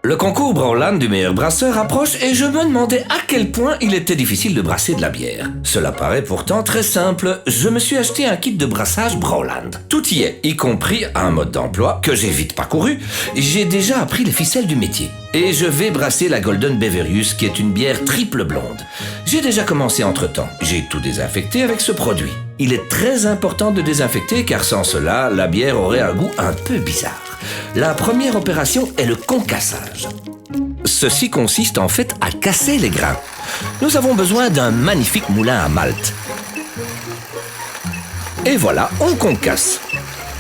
Le concours Brawlan du meilleur brasseur approche et je me demandais à quel point il était difficile de brasser de la bière. Cela paraît pourtant très simple. Je me suis acheté un kit de brassage Brawlan. Tout y est, y compris un mode d'emploi que j'ai vite parcouru. J'ai déjà appris les ficelles du métier. Et je vais brasser la Golden Beverius qui est une bière triple blonde. J'ai déjà commencé entre-temps. J'ai tout désinfecté avec ce produit. Il est très important de désinfecter car sans cela, la bière aurait un goût un peu bizarre. La première opération est le concassage. Ceci consiste en fait à casser les grains. Nous avons besoin d'un magnifique moulin à malt. Et voilà, on concasse.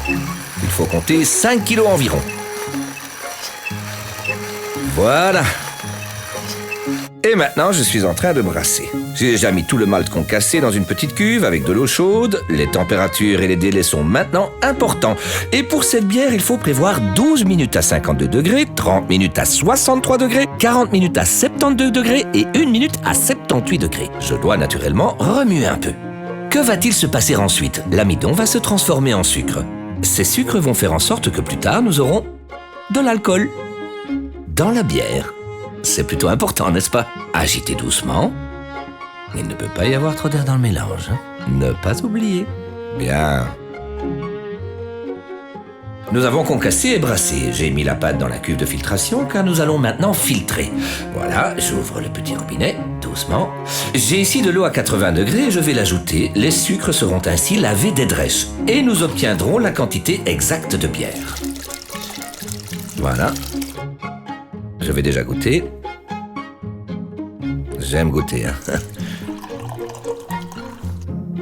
Il faut compter 5 kilos environ. Voilà. Et maintenant, je suis en train de brasser. J'ai déjà mis tout le malt concassé dans une petite cuve avec de l'eau chaude. Les températures et les délais sont maintenant importants. Et pour cette bière, il faut prévoir 12 minutes à 52 degrés, 30 minutes à 63 degrés, 40 minutes à 72 degrés et 1 minute à 78 degrés. Je dois naturellement remuer un peu. Que va-t-il se passer ensuite? L'amidon va se transformer en sucre. Ces sucres vont faire en sorte que plus tard, nous aurons de l'alcool dans la bière. C'est plutôt important, n'est-ce pas? Agitez doucement. Il ne peut pas y avoir trop d'air dans le mélange. Ne pas oublier. Bien. Nous avons concassé et brassé. J'ai mis la pâte dans la cuve de filtration car nous allons maintenant filtrer. Voilà, j'ouvre le petit robinet, doucement. J'ai ici de l'eau à 80 degrés et je vais l'ajouter. Les sucres seront ainsi lavés des drèches et nous obtiendrons la quantité exacte de bière. Voilà. Je vais déjà goûter. J'aime goûter.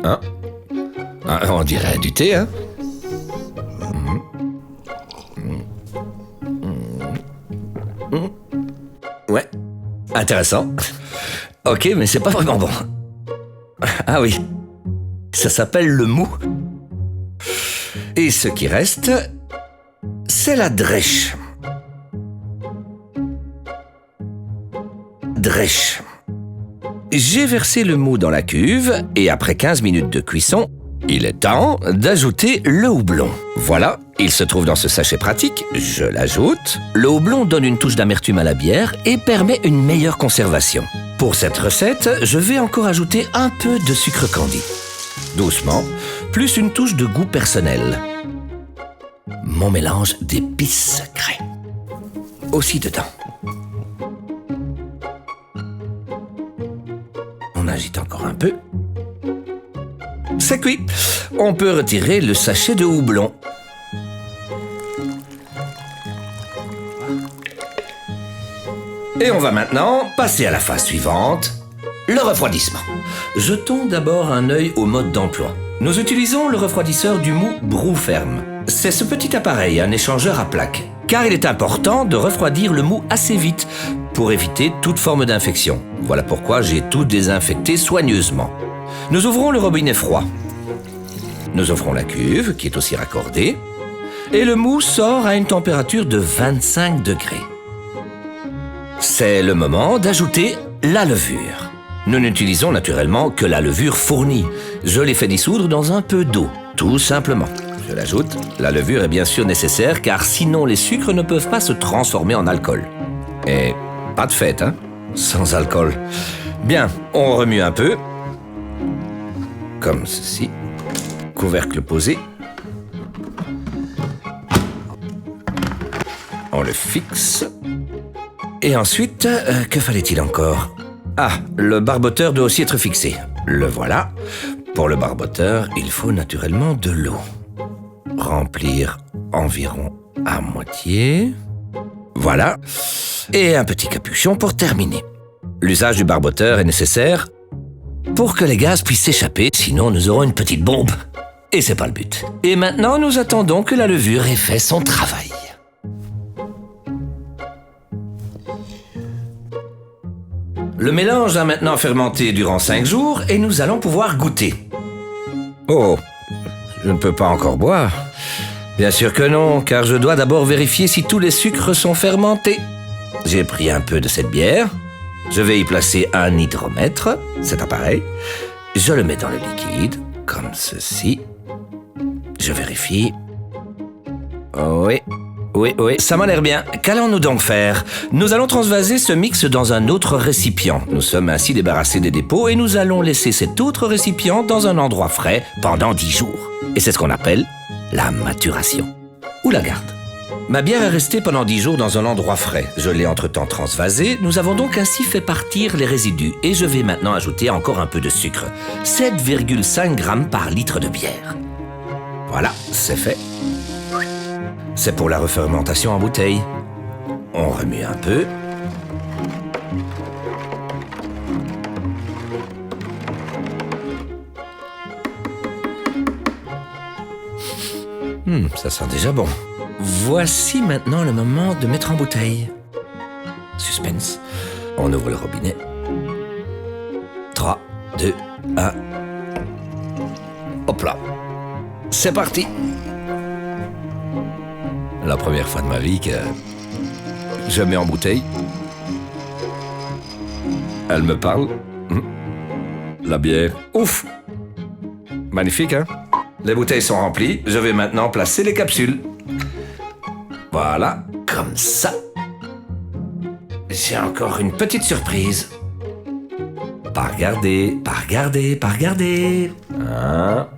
Hein? On dirait du thé, hein? Ouais, intéressant. Ok, mais c'est pas vraiment bon. Ah oui, ça s'appelle le mou. Et ce qui reste, c'est la drèche. Drèche. J'ai versé le mou dans la cuve et après 15 minutes de cuisson, il est temps d'ajouter le houblon. Voilà, il se trouve dans ce sachet pratique, je l'ajoute. Le houblon donne une touche d'amertume à la bière et permet une meilleure conservation. Pour cette recette, je vais encore ajouter un peu de sucre candi. Doucement, plus une touche de goût personnel. Mon mélange d'épices secrets. Aussi dedans. On agite encore un peu. C'est cuit. On peut retirer le sachet de houblon. Et on va maintenant passer à la phase suivante, le refroidissement. Jetons d'abord un œil au mode d'emploi. Nous utilisons le refroidisseur du mou Brewferm. C'est ce petit appareil, un échangeur à plaques, car il est important de refroidir le mou assez vite pour éviter toute forme d'infection. Voilà pourquoi j'ai tout désinfecté soigneusement. Nous ouvrons le robinet froid. Nous ouvrons la cuve, qui est aussi raccordée, et le mou sort à une température de 25 degrés. C'est le moment d'ajouter la levure. Nous n'utilisons naturellement que la levure fournie. Je l'ai fait dissoudre dans un peu d'eau, tout simplement. Je l'ajoute. La levure est bien sûr nécessaire, car sinon les sucres ne peuvent pas se transformer en alcool. Et pas de fête, hein, sans alcool. Bien, on remue un peu. Comme ceci. Couvercle posé. On le fixe. Et ensuite, que fallait-il encore? Ah, le barboteur doit aussi être fixé. Le voilà. Pour le barboteur, il faut naturellement de l'eau. Remplir environ à moitié. Voilà. Et un petit capuchon pour terminer. L'usage du barboteur est nécessaire pour que les gaz puissent s'échapper, sinon nous aurons une petite bombe. Et c'est pas le but. Et maintenant, nous attendons que la levure ait fait son travail. Le mélange a maintenant fermenté durant 5 jours et nous allons pouvoir goûter. Oh, je ne peux pas encore boire. Bien sûr que non, car je dois d'abord vérifier si tous les sucres sont fermentés. J'ai pris un peu de cette bière. Je vais y placer un hydromètre, cet appareil. Je le mets dans le liquide, comme ceci. Je vérifie. Oui, Oui, ça m'a l'air bien. Qu'allons-nous donc faire? Nous allons transvaser ce mix dans un autre récipient. Nous sommes ainsi débarrassés des dépôts et nous allons laisser cet autre récipient dans un endroit frais pendant 10 jours. Et c'est ce qu'on appelle la maturation. Ou la garde. Ma bière est restée pendant 10 jours dans un endroit frais. Je l'ai entre-temps transvasée. Nous avons donc ainsi fait partir les résidus. Et je vais maintenant ajouter encore un peu de sucre. 7,5 grammes par litre de bière. Voilà, c'est fait. C'est pour la refermentation en bouteille. On remue un peu. Ça sent déjà bon. Voici maintenant le moment de mettre en bouteille. Suspense. On ouvre le robinet. 3, 2, 1. Hop là. C'est parti. La première fois de ma vie que je mets en bouteille. Elle me parle. La bière. Ouf! Magnifique, hein? Les bouteilles sont remplies. Je vais maintenant placer les capsules. Voilà, comme ça. J'ai encore une petite surprise. Pas regarder, pas regarder, pas regarder. Hein?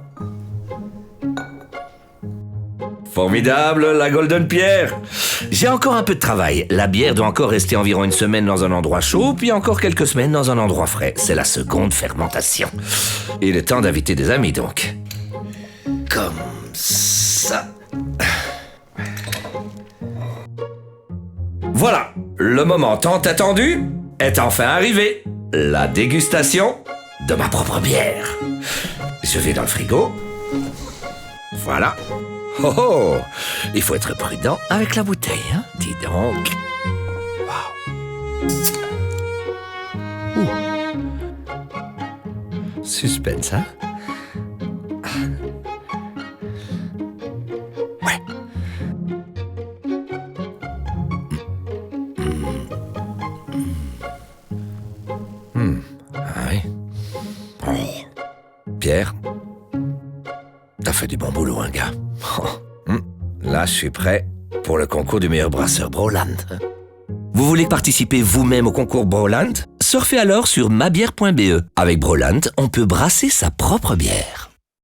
Formidable, la Golden Pierre. J'ai encore un peu de travail. La bière doit encore rester environ une semaine dans un endroit chaud, puis encore quelques semaines dans un endroit frais. C'est la seconde fermentation. Il est temps d'inviter des amis, donc. Comme ça. Voilà, le moment tant attendu est enfin arrivé. La dégustation de ma propre bière. Je vais dans le frigo. Voilà. Oh oh, il faut être prudent avec la bouteille, hein? Dis donc. Wow. Suspense, hein? Ouais. Ah oui. Oh. Pierre, t'as fait du bon boulot, hein, gars. Là, je suis prêt pour le concours du meilleur brasseur Broland. Vous voulez participer vous-même au concours Broland? Surfez alors sur mabière.be. Avec Broland, on peut brasser sa propre bière.